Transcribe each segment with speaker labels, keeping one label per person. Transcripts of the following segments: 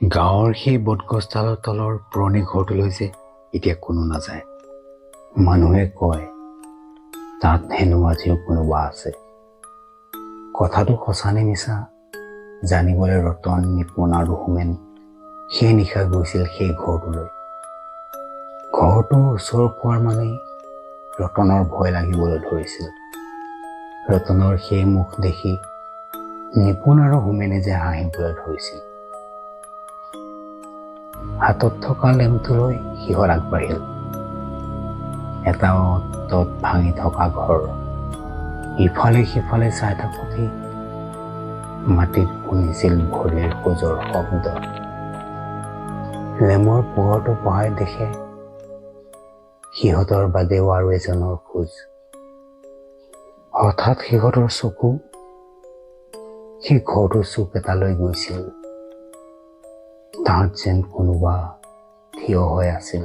Speaker 1: গাঁৱৰ সেই বটগছডালৰ তলৰ পুৰণি ঘৰটোলৈ যে এতিয়া কোনো নাযায়। মানুহে কয় তাত হেনো আজিও কোনোবা আছে। কথাটো সঁচা নে মিছা জানিবলৈ ৰতন, নিপুণ আৰু হোমেন সেই নিশা গৈছিল সেই ঘৰটোলৈ। ঘৰটোৰ ওচৰ পোৱাৰ মানেই ৰতনৰ ভয় লাগিবলৈ ধৰিছিল। ৰতনৰ সেই মুখ দেখি নিপুণ আৰু হোমেনে যে হাঁহিবলৈ ধৰিছিল। হাতত থকা লেম্পটো লৈ সিহঁত আগবাঢ়িল। এটা অতত ভাঙি থকা ঘৰ। ইফালে সিফালে চাই থাকোঁতেই মাটিত শুনিছিল ভৰিৰ খোজৰ শব্দ। লেমৰ পোহৰটো বহাই দেখে সিহঁতৰ বাদেও আৰু এজনৰ খোজ। হঠাৎ সিহঁতৰ চকু সেই ঘৰটোৰ চুক এটালৈ গৈছিল। তাত যেন কোনোবা থিয় হৈ আছিল।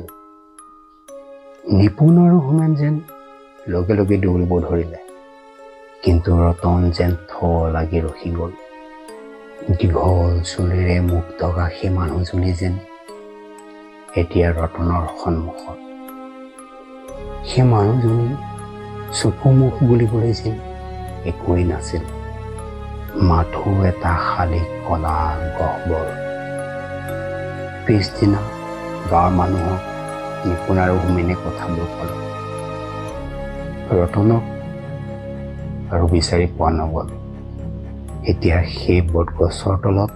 Speaker 1: নিপুণ আৰু হোমেন যেন লগে লগে দৌৰিব ধৰিলে, কিন্তু ৰতন যেন লাগি ৰখি গ'ল। দীঘল চুলিৰে মুখ থকা সেই মানুহজনী যেন এতিয়া ৰতনৰ সন্মুখত। সেই মানুহজনী চকু মুখ বুলিবলৈ যেন একোৱেই নাছিল, মাথো এটা খালী কলা গহ্বৰ। পিছদিনা গাঁৱৰ মানুহক নিপুণ আৰু হোমেনে কথাবোৰ ক'লে। ৰতনক আৰু বিচাৰি পোৱা নগ'ল। এতিয়া সেই বটগছৰ তলত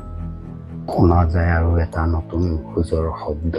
Speaker 1: শুনা যায় আৰু এটা নতুন খোজৰ শব্দ।